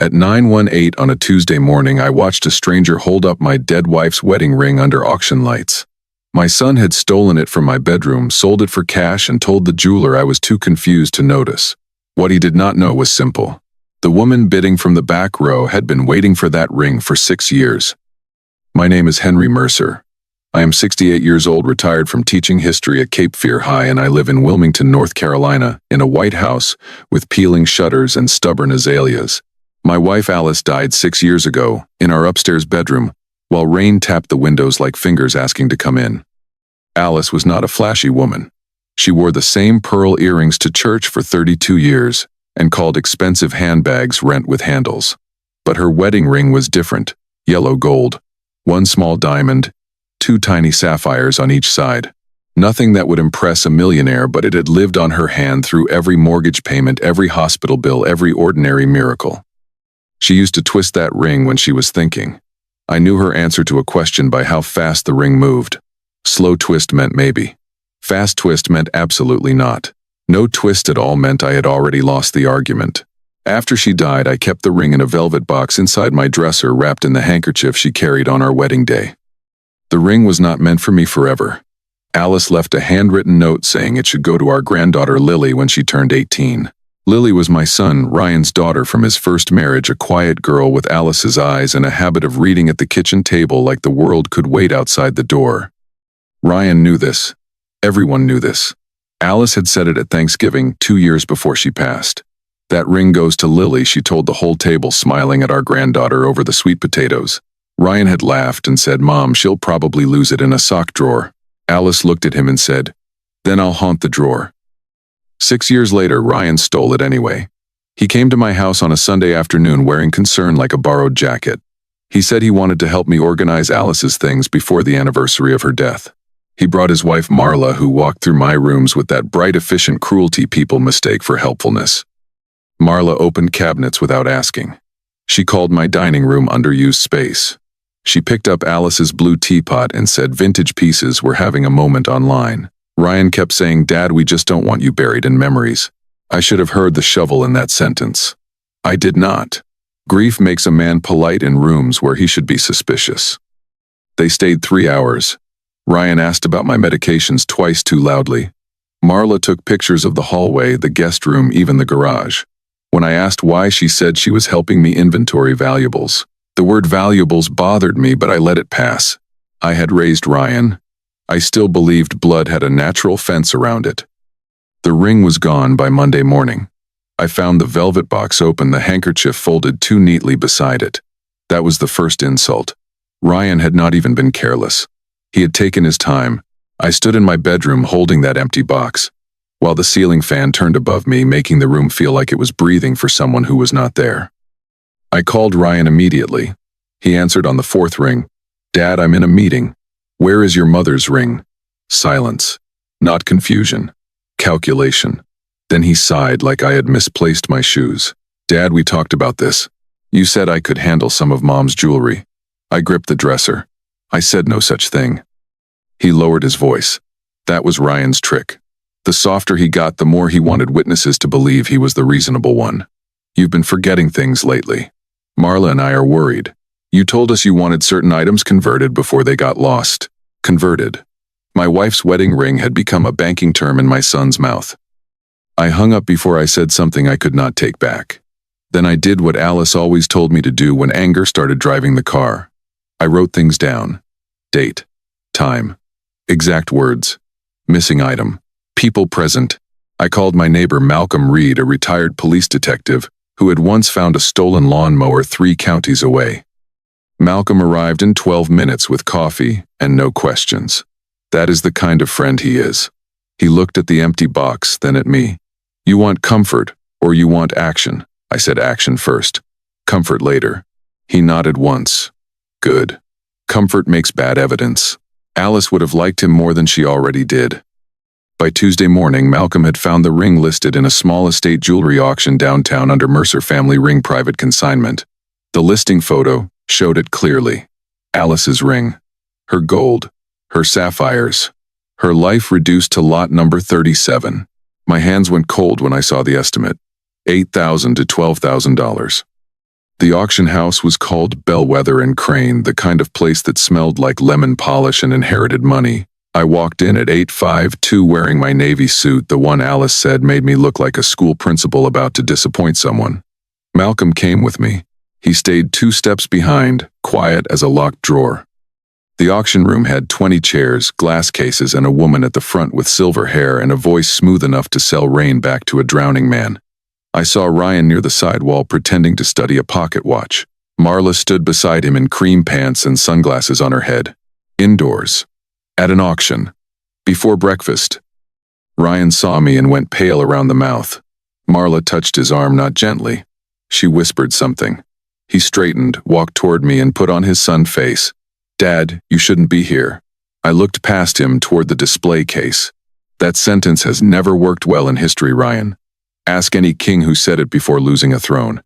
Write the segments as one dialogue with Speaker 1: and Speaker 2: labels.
Speaker 1: At 9:18 on a Tuesday morning, I watched a stranger hold up my dead wife's wedding ring under auction lights. My son had stolen it from my bedroom, sold it for cash, and told the jeweler I was too confused to notice. What he did not know was simple. The woman bidding from the back row had been waiting for that ring for 6 years. My name is Henry Mercer. I am 68 years old, retired from teaching history at Cape Fear High, and I live in Wilmington, North Carolina, in a white house with peeling shutters and stubborn azaleas. My wife Alice died 6 years ago, in our upstairs bedroom, while rain tapped the windows like fingers asking to come in. Alice was not a flashy woman. She wore the same pearl earrings to church for 32 years, and called expensive handbags rent with handles. But her wedding ring was different, yellow gold, one small diamond, 2 tiny sapphires on each side. Nothing that would impress a millionaire, but it had lived on her hand through every mortgage payment, every hospital bill, every ordinary miracle. She used to twist that ring when she was thinking. I knew her answer to a question by how fast the ring moved. Slow twist meant maybe. Fast twist meant absolutely not. No twist at all meant I had already lost the argument. After she died, I kept the ring in a velvet box inside my dresser, wrapped in the handkerchief she carried on our wedding day. The ring was not meant for me forever. Alice left a handwritten note saying it should go to our granddaughter Lily when she turned 18. Lily was my son Ryan's daughter from his first marriage, a quiet girl with Alice's eyes and a habit of reading at the kitchen table like the world could wait outside the door. Ryan knew this. Everyone knew this. Alice had said it at Thanksgiving 2 years before she passed. That ring goes to Lily, she told the whole table, smiling at our granddaughter over the sweet potatoes. Ryan had laughed and said, "Mom, she'll probably lose it in a sock drawer." Alice looked at him and said, "Then I'll haunt the drawer." 6 years later, Ryan stole it anyway. He came to my house on a Sunday afternoon wearing concern like a borrowed jacket. He said he wanted to help me organize Alice's things before the anniversary of her death. He brought his wife Marla, who walked through my rooms with that bright, efficient cruelty people mistake for helpfulness. Marla opened cabinets without asking. She called my dining room underused space. She picked up Alice's blue teapot and said vintage pieces were having a moment online. Ryan kept saying, "Dad, we just don't want you buried in memories." I should have heard the shovel in that sentence. I did not. Grief makes a man polite in rooms where he should be suspicious. They stayed 3 hours. Ryan asked about my medications twice too loudly. Marla took pictures of the hallway, the guest room, even the garage. When I asked why, she said she was helping me inventory valuables. The word valuables bothered me, but I let it pass. I had raised Ryan. I still believed blood had a natural fence around it. The ring was gone by Monday morning. I found the velvet box open, the handkerchief folded too neatly beside it. That was the first insult. Ryan had not even been careless. He had taken his time. I stood in my bedroom holding that empty box, while the ceiling fan turned above me, making the room feel like it was breathing for someone who was not there. I called Ryan immediately. He answered on the 4th ring. "Dad, I'm in a meeting." "Where is your mother's ring?" Silence. Not confusion. Calculation. Then he sighed like I had misplaced my shoes. "Dad, we talked about this. You said I could handle some of Mom's jewelry." I gripped the dresser. "I said no such thing." He lowered his voice. That was Ryan's trick. The softer he got, the more he wanted witnesses to believe he was the reasonable one. "You've been forgetting things lately. Marla and I are worried. You told us you wanted certain items converted before they got lost." Converted. My wife's wedding ring had become a banking term in my son's mouth. I hung up before I said something I could not take back. Then I did what Alice always told me to do when anger started driving the car. I wrote things down. Date. Time. Exact words. Missing item. People present. I called my neighbor Malcolm Reed, a retired police detective who had once found a stolen lawnmower 3 counties away. Malcolm arrived in 12 minutes with coffee and no questions. That is the kind of friend he is. He looked at the empty box, then at me. "You want comfort, or you want action?" I said action first. "Comfort later." He nodded once. "Good. Comfort makes bad evidence." Alice would have liked him more than she already did. By Tuesday morning, Malcolm had found the ring listed in a small estate jewelry auction downtown under Mercer Family Ring Private Consignment. The listing photo showed it clearly. Alice's ring. Her gold. Her sapphires. Her life reduced to lot number 37. My hands went cold when I saw the estimate. $8,000 to $12,000. The auction house was called Bellwether and Crane, the kind of place that smelled like lemon polish and inherited money. I walked in at 8:52 wearing my navy suit, the one Alice said made me look like a school principal about to disappoint someone. Malcolm came with me. He stayed 2 steps behind, quiet as a locked drawer. The auction room had 20 chairs, glass cases, and a woman at the front with silver hair and a voice smooth enough to sell rain back to a drowning man. I saw Ryan near the sidewall pretending to study a pocket watch. Marla stood beside him in cream pants and sunglasses on her head. Indoors. At an auction. Before breakfast. Ryan saw me and went pale around the mouth. Marla touched his arm, not gently. She whispered something. He straightened, walked toward me, and put on his sun face. Dad, you shouldn't be here. I looked past him toward the display case. That sentence has never worked well in history, Ryan. Ask any king who said it before losing a throne.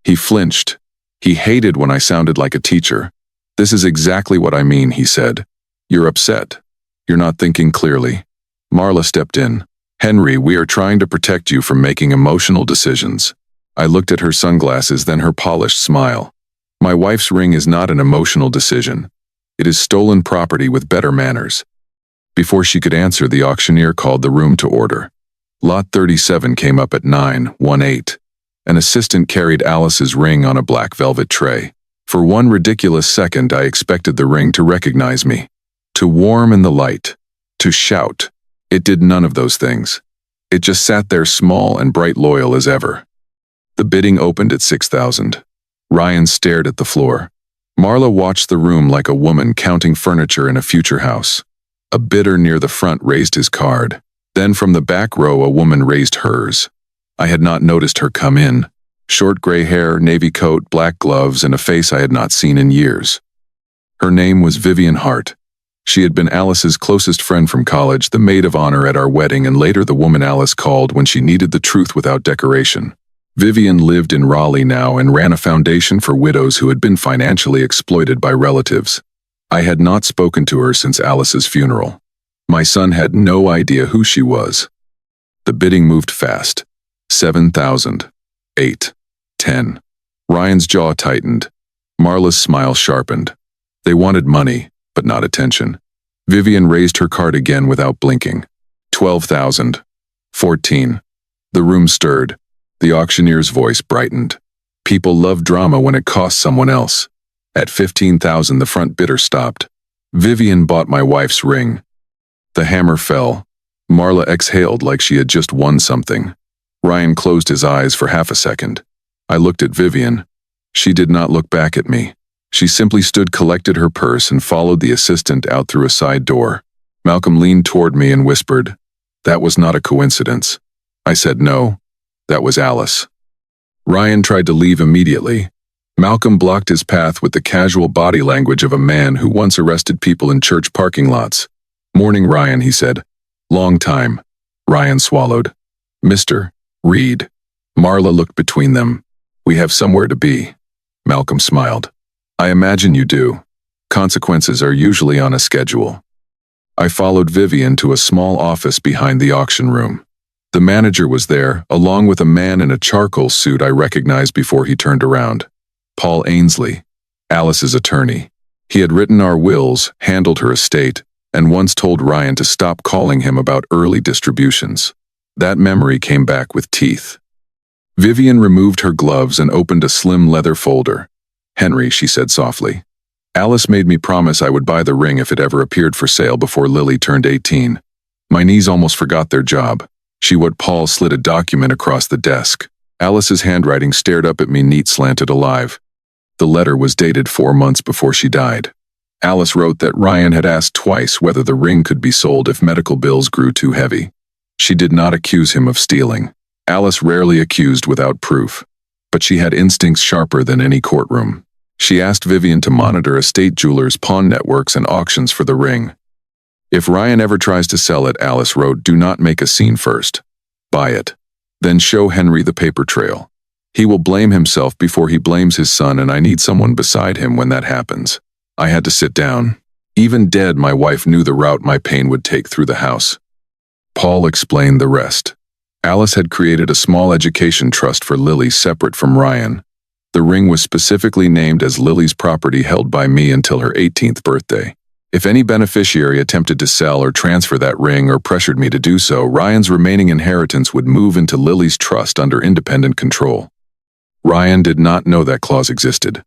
Speaker 1: He flinched. He hated when I sounded like a teacher. This is exactly what I mean, he said. You're upset. You're not thinking clearly. Marla stepped in. Henry, we are trying to protect you from making emotional decisions. I looked at her sunglasses, then her polished smile. My wife's ring is not an emotional decision. It is stolen property with better manners. Before she could answer, the auctioneer called the room to order. Lot 37 came up at 9:18. An assistant carried Alice's ring on a black velvet tray. For one ridiculous second, I expected the ring to recognize me, to warm in the light, to shout. It did none of those things. It just sat there small and bright, loyal as ever. The bidding opened at 6,000. Ryan stared at the floor. Marla watched the room like a woman counting furniture in a future house. A bidder near the front raised his card. Then from the back row a woman raised hers. I had not noticed her come in. Short gray hair, navy coat, black gloves, and a face I had not seen in years. Her name was Vivian Hart. She had been Alice's closest friend from college, the maid of honor at our wedding, and later the woman Alice called when she needed the truth without decoration. Vivian lived in Raleigh now and ran a foundation for widows who had been financially exploited by relatives. I had not spoken to her since Alice's funeral. My son had no idea who she was. The bidding moved fast. 7,000. 8. 10. Ryan's jaw tightened. Marla's smile sharpened. They wanted money, but not attention. Vivian raised her card again without blinking. 12,000. 14. The room stirred. The auctioneer's voice brightened. People love drama when it costs someone else. At 15,000, the front bidder stopped. Vivian bought my wife's ring. The hammer fell. Marla exhaled like she had just won something. Ryan closed his eyes for half a second. I looked at Vivian. She did not look back at me. She simply stood, collected her purse, and followed the assistant out through a side door. Malcolm leaned toward me and whispered, "That was not a coincidence." I said no. That was Alice. Ryan tried to leave immediately. Malcolm blocked his path with the casual body language of a man who once arrested people in church parking lots. "Morning, Ryan," he said. "Long time." Ryan swallowed. "Mr. Reed." Marla looked between them. "We have somewhere to be." Malcolm smiled. "I imagine you do. Consequences are usually on a schedule." I followed Vivian to a small office behind the auction room. The manager was there, along with a man in a charcoal suit I recognized before he turned around. Paul Ainsley, Alice's attorney. He had written our wills, handled her estate, and once told Ryan to stop calling him about early distributions. That memory came back with teeth. Vivian removed her gloves and opened a slim leather folder. "Henry," she said softly. "Alice made me promise I would buy the ring if it ever appeared for sale before Lily turned 18. My knees almost forgot their job." Paul slid a document across the desk. Alice's handwriting stared up at me, neat, slanted, alive. The letter was dated 4 months before she died. Alice wrote that Ryan had asked twice whether the ring could be sold if medical bills grew too heavy. She did not accuse him of stealing. Alice rarely accused without proof. But she had instincts sharper than any courtroom. She asked Vivian to monitor estate jewelers, pawn networks, and auctions for the ring. "If Ryan ever tries to sell it," Alice wrote, "do not make a scene first. Buy it. Then show Henry the paper trail. He will blame himself before he blames his son, and I need someone beside him when that happens." I had to sit down. Even dead, my wife knew the route my pain would take through the house. Paul explained the rest. Alice had created a small education trust for Lily separate from Ryan. The ring was specifically named as Lily's property held by me until her 18th birthday. If any beneficiary attempted to sell or transfer that ring or pressured me to do so, Ryan's remaining inheritance would move into Lily's trust under independent control. Ryan did not know that clause existed.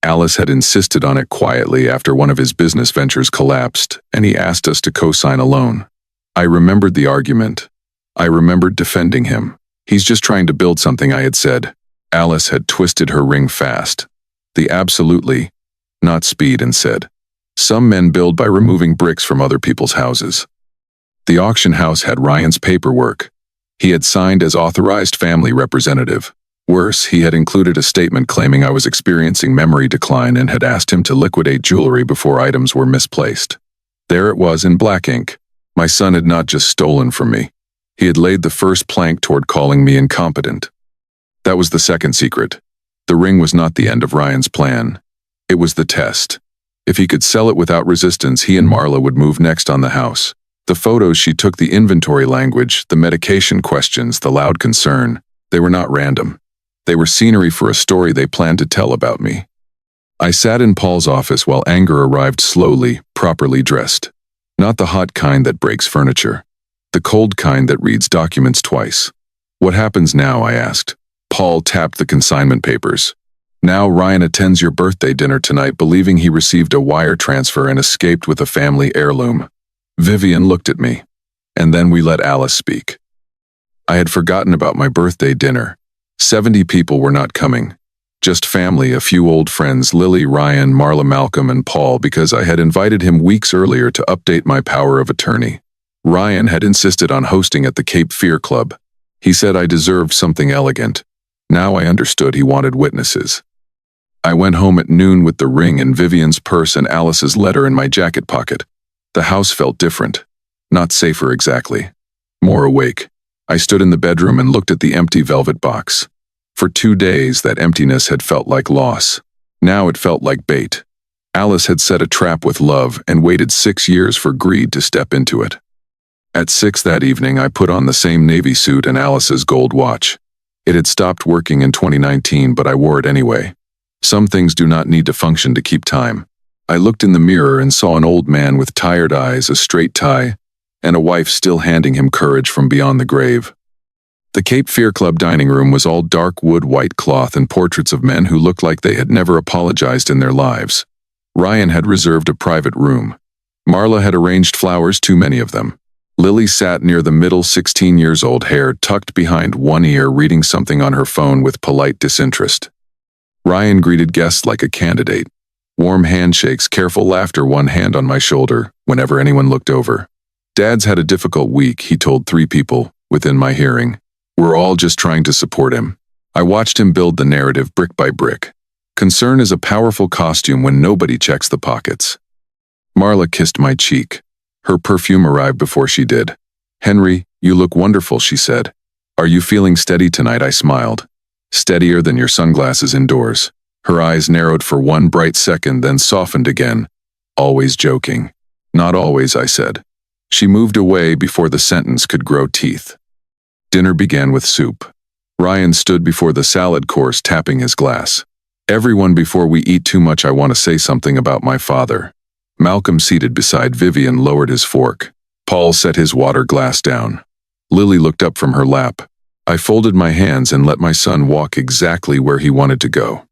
Speaker 1: Alice had insisted on it quietly after one of his business ventures collapsed, and he asked us to co-sign a loan. I remembered the argument. I remembered defending him. He's just trying to build something, I had said. Alice had twisted her ring fast. The absolutely, not speed, and said, "Some men build by removing bricks from other people's houses." The auction house had Ryan's paperwork. He had signed as authorized family representative. Worse, he had included a statement claiming I was experiencing memory decline and had asked him to liquidate jewelry before items were misplaced. There it was in black ink. My son had not just stolen from me. He had laid the first plank toward calling me incompetent. That was the second secret. The ring was not the end of Ryan's plan. It was the test. If he could sell it without resistance, he and Marla would move next on the house. The photos she took, the inventory language, the medication questions, the loud concern, they were not random. They were scenery for a story they planned to tell about me. I sat in Paul's office while Anger arrived slowly, properly dressed. Not the hot kind that breaks furniture. The cold kind that reads documents twice. "What happens now?" I asked. Paul tapped the consignment papers. "Now Ryan attends your birthday dinner tonight believing he received a wire transfer and escaped with a family heirloom." Vivian looked at me. And then we let Alice speak. I had forgotten about my birthday dinner. 70 people were not coming. Just family, a few old friends, Lily, Ryan, Marla, Malcolm, and Paul, because I had invited him weeks earlier to update my power of attorney. Ryan had insisted on hosting at the Cape Fear Club. He said I deserved something elegant. Now I understood he wanted witnesses. I went home at noon with the ring in Vivian's purse and Alice's letter in my jacket pocket. The house felt different. Not safer exactly. More awake. I stood in the bedroom and looked at the empty velvet box. For 2 days, that emptiness had felt like loss. Now it felt like bait. Alice had set a trap with love and waited 6 years for greed to step into it. At 6 that evening, I put on the same navy suit and Alice's gold watch. It had stopped working in 2019, but I wore it anyway. Some things do not need to function to keep time. I looked in the mirror and saw an old man with tired eyes, a straight tie, and a wife still handing him courage from beyond the grave. The Cape Fear Club dining room was all dark wood, white cloth, and portraits of men who looked like they had never apologized in their lives. Ryan had reserved a private room. Marla had arranged flowers, too many of them. Lily sat near the middle, 16 years old, hair tucked behind one ear, reading something on her phone with polite disinterest. Ryan greeted guests like a candidate. Warm handshakes, careful laughter, one hand on my shoulder, whenever anyone looked over. "Dad's had a difficult week," he told 3 people, within my hearing. "We're all just trying to support him." I watched him build the narrative brick by brick. Concern is a powerful costume when nobody checks the pockets. Marla kissed my cheek. Her perfume arrived before she did. "Henry, you look wonderful," she said. "Are you feeling steady tonight?" I smiled. "Steadier than your sunglasses indoors." Her eyes narrowed for one bright second, then softened again. "Always joking." "Not always," I said. She moved away before the sentence could grow teeth. Dinner began with soup. Ryan stood before the salad course, tapping his glass. "Everyone, before we eat too much, I want to say something about my father." Malcolm, seated beside Vivian, lowered his fork. Paul set his water glass down. Lily looked up from her lap. I folded my hands and let my son walk exactly where he wanted to go.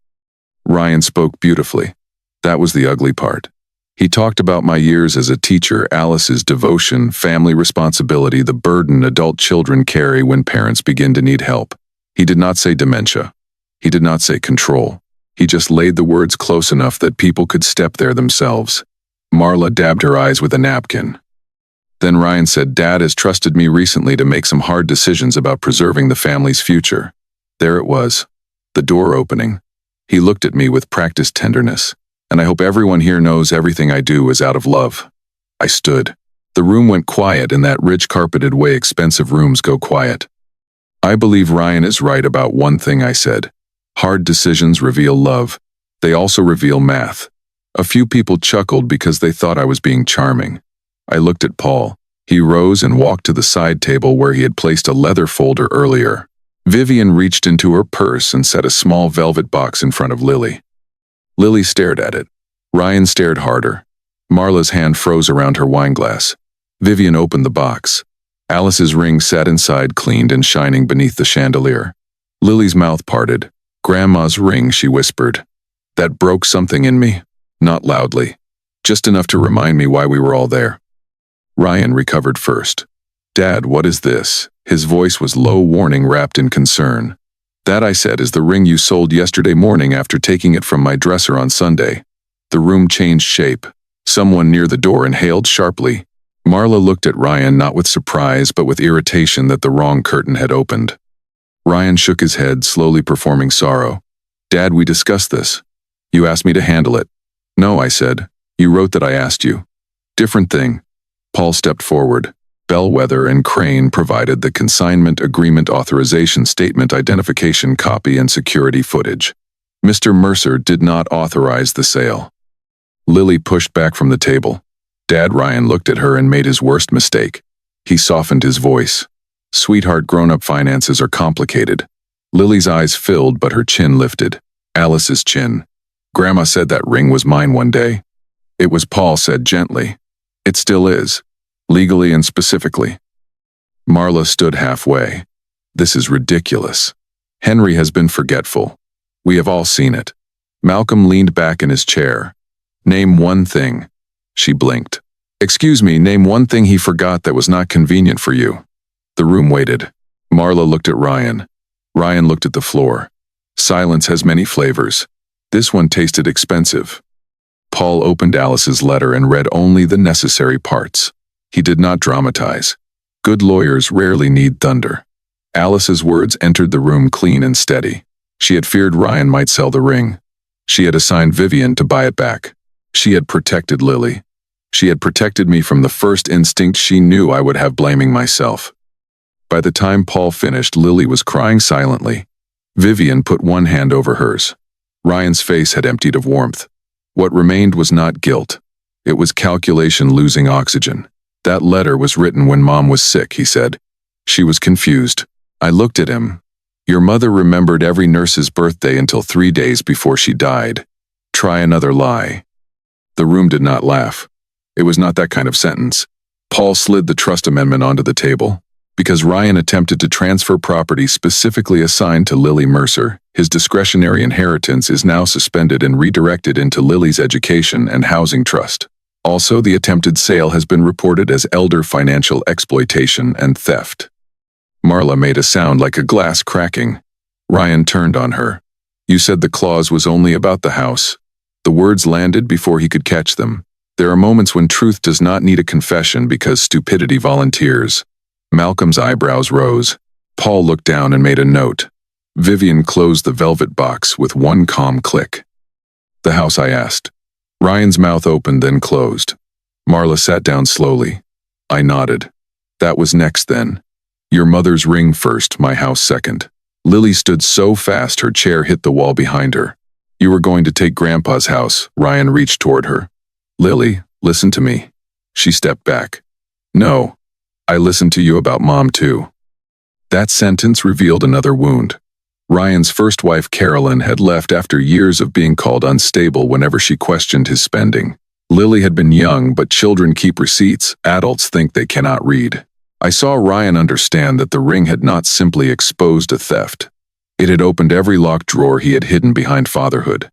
Speaker 1: Ryan spoke beautifully. That was the ugly part. He talked about my years as a teacher, Alice's devotion, family responsibility, the burden adult children carry when parents begin to need help. He did not say dementia. He did not say control. He just laid the words close enough that people could step there themselves. Marla dabbed her eyes with a napkin. Then Ryan said, "Dad has trusted me recently to make some hard decisions about preserving the family's future." There it was, the door opening. He looked at me with practiced tenderness. "And I hope everyone here knows everything I do is out of love." I stood. The room went quiet in that rich carpeted way expensive rooms go quiet. "I believe Ryan is right about one thing," I said. "Hard decisions reveal love. They also reveal math." A few people chuckled because they thought I was being charming. I looked at Paul. He rose and walked to the side table where he had placed a leather folder earlier. Vivian reached into her purse and set a small velvet box in front of Lily. Lily stared at it. Ryan stared harder. Marla's hand froze around her wineglass. Vivian opened the box. Alice's ring sat inside, cleaned and shining beneath the chandelier. Lily's mouth parted. "Grandma's ring," she whispered. That broke something in me. Not loudly. Just enough to remind me why we were all there. Ryan recovered first. "Dad, what is this?" His voice was low, warning wrapped in concern. "That," I said, "is the ring you sold yesterday morning after taking it from my dresser on Sunday." The room changed shape. Someone near the door inhaled sharply. Marla looked at Ryan, not with surprise but with irritation that the wrong curtain had opened. Ryan shook his head, slowly performing sorrow. "Dad, we discussed this. You asked me to handle it." "No," I said. "You wrote that I asked you." "Different thing." Paul stepped forward. Bellwether and Crane provided the consignment agreement, authorization statement, identification copy, and security footage. Mr. Mercer did not authorize the sale. Lily pushed back from the table. "Dad," Ryan looked at her and made his worst mistake. He softened his voice. "Sweetheart, grown-up finances are complicated." Lily's eyes filled, but her chin lifted. Alice's chin. "Grandma said that ring was mine one day." "It was," Paul said gently. "It still is. Legally and specifically." Marla stood halfway. "This is ridiculous. Henry has been forgetful. We have all seen it." Malcolm leaned back in his chair. "Name one thing." She blinked. "Excuse me, name one thing he forgot that was not convenient for you." The room waited. Marla looked at Ryan. Ryan looked at the floor. Silence has many flavors. This one tasted expensive. Paul opened Alice's letter and read only the necessary parts. He did not dramatize. Good lawyers rarely need thunder. Alice's words entered the room clean and steady. She had feared Ryan might sell the ring. She had assigned Vivian to buy it back. She had protected Lily. She had protected me from the first instinct she knew I would have, blaming myself. By the time Paul finished, Lily was crying silently. Vivian put one hand over hers. Ryan's face had emptied of warmth. What remained was not guilt. It was calculation losing oxygen. "That letter was written when Mom was sick," he said. She was confused. I looked at him. "Your mother remembered every nurse's birthday until 3 days before she died. Try another lie." The room did not laugh. It was not that kind of sentence. Paul slid the trust amendment onto the table. Because Ryan attempted to transfer property specifically assigned to Lily Mercer, his discretionary inheritance is now suspended and redirected into Lily's education and housing trust. Also, the attempted sale has been reported as elder financial exploitation and theft. Marla made a sound like a glass cracking. Ryan turned on her. "You said the clause was only about the house." The words landed before he could catch them. There are moments when truth does not need a confession because stupidity volunteers. Malcolm's eyebrows rose. Paul looked down and made a note. Vivian closed the velvet box with one calm click. "The house?" I asked. Ryan's mouth opened, then closed. Marla sat down slowly. I nodded. "That was next then. Your mother's ring first, my house second." Lily stood so fast her chair hit the wall behind her. "You were going to take Grandpa's house." Ryan reached toward her. "Lily, listen to me." She stepped back. "No. I listened to you about Mom too." That sentence revealed another wound. Ryan's first wife, Carolyn, had left after years of being called unstable whenever she questioned his spending. Lily had been young, but children keep receipts. Adults think they cannot read. I saw Ryan understand that the ring had not simply exposed a theft. It had opened every locked drawer he had hidden behind fatherhood.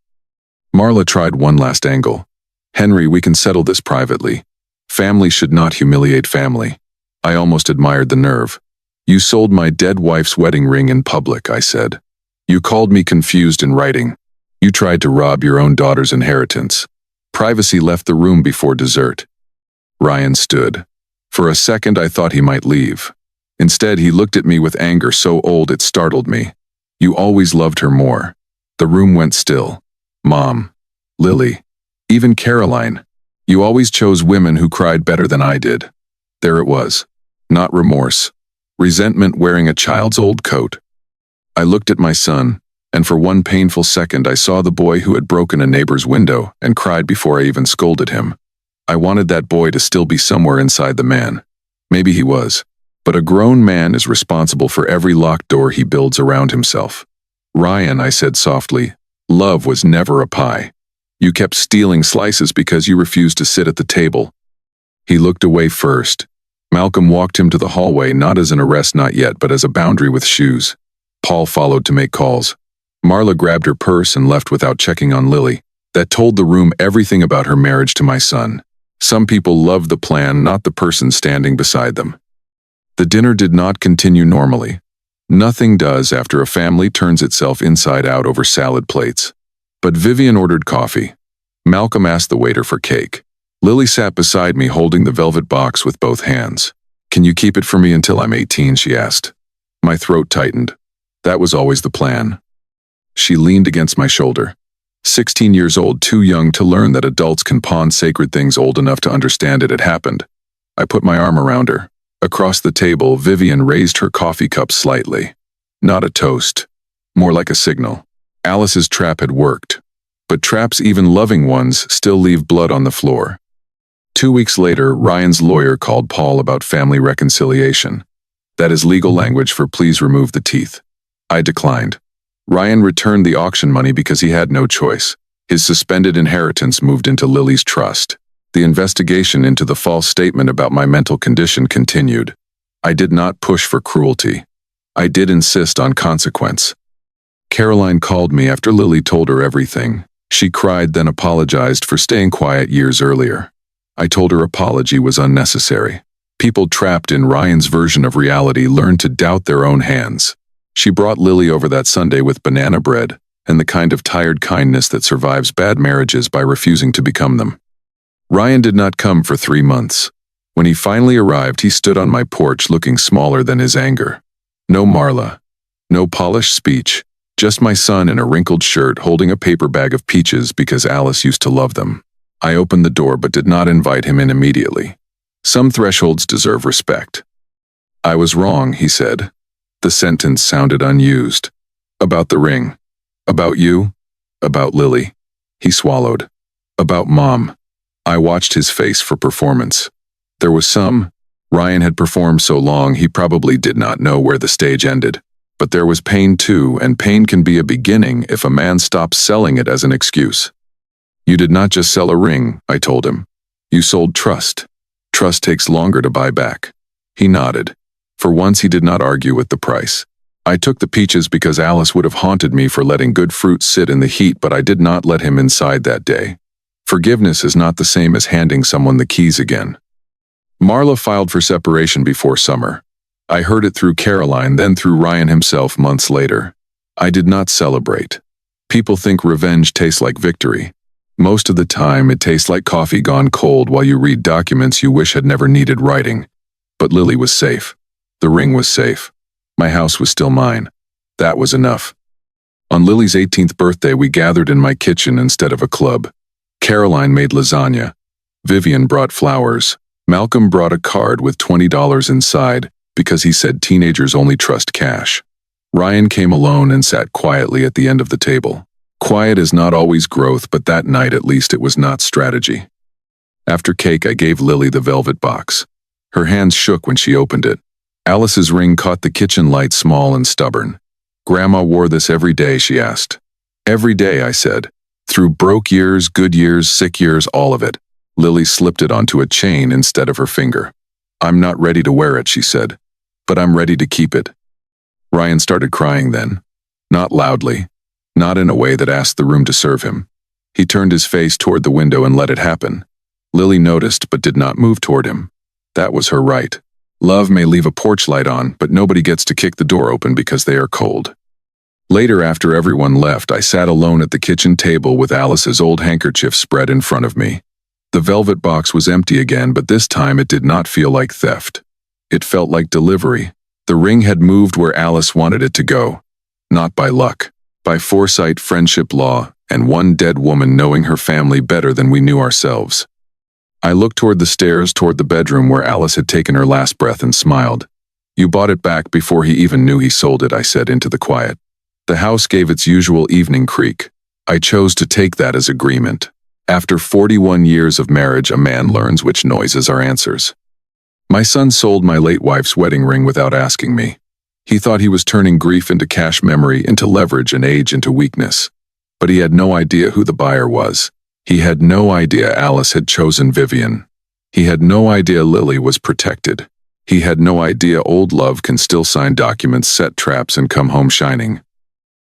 Speaker 1: Marla tried one last angle. "Henry, we can settle this privately. Family should not humiliate family." I almost admired the nerve. "You sold my dead wife's wedding ring in public," I said. "You called me confused in writing. You tried to rob your own daughter's inheritance." Privacy left the room before dessert. Ryan stood. For a second I thought he might leave. Instead, he looked at me with anger so old it startled me. "You always loved her more." The room went still. Mom, Lily, even Caroline. "You always chose women who cried better than I did." There it was. Not remorse. Resentment wearing a child's old coat. I looked at my son, and for one painful second I saw the boy who had broken a neighbor's window and cried before I even scolded him. I wanted that boy to still be somewhere inside the man. Maybe he was. But a grown man is responsible for every locked door he builds around himself. Ryan, I said softly, love was never a pie. You kept stealing slices because you refused to sit at the table. He looked away first. Malcolm walked him to the hallway, not as an arrest, not yet, but as a boundary with shoes. Paul followed to make calls. Marla grabbed her purse and left without checking on Lily. That told the room everything about her marriage to my son. Some people love the plan, not the person standing beside them. The dinner did not continue normally. Nothing does after a family turns itself inside out over salad plates. But Vivian ordered coffee. Malcolm asked the waiter for cake. Lily sat beside me holding the velvet box with both hands. Can you keep it for me until I'm 18, she asked. My throat tightened. That was always the plan. She leaned against my shoulder. 16 years old, too young to learn that adults can pawn sacred things, old enough to understand it had happened. I put my arm around her. Across the table, Vivian raised her coffee cup slightly. Not a toast. More like a signal. Alice's trap had worked. But traps, even loving ones, still leave blood on the floor. 2 weeks later, Ryan's lawyer called Paul about family reconciliation. That is legal language for please remove the teeth. I declined. Ryan returned the auction money because he had no choice. His suspended inheritance moved into Lily's trust. The investigation into the false statement about my mental condition continued. I did not push for cruelty. I did insist on consequence. Caroline called me after Lily told her everything. She cried, then apologized for staying quiet years earlier. I told her apology was unnecessary. People trapped in Ryan's version of reality learn to doubt their own hands. She brought Lily over that Sunday with banana bread and the kind of tired kindness that survives bad marriages by refusing to become them. Ryan did not come for 3 months. When he finally arrived, he stood on my porch looking smaller than his anger. No Marla. No polished speech. Just my son in a wrinkled shirt holding a paper bag of peaches because Alice used to love them. I opened the door but did not invite him in immediately. Some thresholds deserve respect. I was wrong, he said. The sentence sounded unused. About the ring. About you. About Lily. He swallowed. About Mom. I watched his face for performance. There was some. Ryan had performed so long he probably did not know where the stage ended. But there was pain too, and pain can be a beginning if a man stops selling it as an excuse. You did not just sell a ring, I told him. You sold trust. Trust takes longer to buy back. He nodded. For once he did not argue with the price. I took the peaches because Alice would have haunted me for letting good fruit sit in the heat, but I did not let him inside that day. Forgiveness is not the same as handing someone the keys again. Marla filed for separation before summer. I heard it through Caroline, then through Ryan himself months later. I did not celebrate. People think revenge tastes like victory. Most of the time, it tastes like coffee gone cold while you read documents you wish had never needed writing. But Lily was safe. The ring was safe. My house was still mine. That was enough. On Lily's 18th birthday, we gathered in my kitchen instead of a club. Caroline made lasagna. Vivian brought flowers. Malcolm brought a card with $20 inside because he said teenagers only trust cash. Ryan came alone and sat quietly at the end of the table. Quiet is not always growth, but that night at least it was not strategy. After cake, I gave Lily the velvet box. Her hands shook when she opened it. Alice's ring caught the kitchen light, small and stubborn. Grandma wore this every day, she asked. Every day, I said. Through broke years, good years, sick years, all of it. Lily slipped it onto a chain instead of her finger. I'm not ready to wear it, she said. But I'm ready to keep it. Ryan started crying then. Not loudly. Not in a way that asked the room to serve him. He turned his face toward the window and let it happen. Lily noticed but did not move toward him. That was her right. Love may leave a porch light on, but nobody gets to kick the door open because they are cold. Later, after everyone left, I sat alone at the kitchen table with Alice's old handkerchief spread in front of me. The velvet box was empty again, but this time it did not feel like theft. It felt like delivery. The ring had moved where Alice wanted it to go. Not by luck. By foresight, friendship, law, and one dead woman knowing her family better than we knew ourselves. I looked toward the stairs, toward the bedroom where Alice had taken her last breath and smiled. You bought it back before he even knew he sold it, I said into the quiet. The house gave its usual evening creak. I chose to take that as agreement. After 41 years of marriage, a man learns which noises are answers. My son sold my late wife's wedding ring without asking me. He thought he was turning grief into cash, memory into leverage, and age into weakness. But he had no idea who the buyer was. He had no idea Alice had chosen Vivian. He had no idea Lily was protected. He had no idea old love can still sign documents, set traps, and come home shining.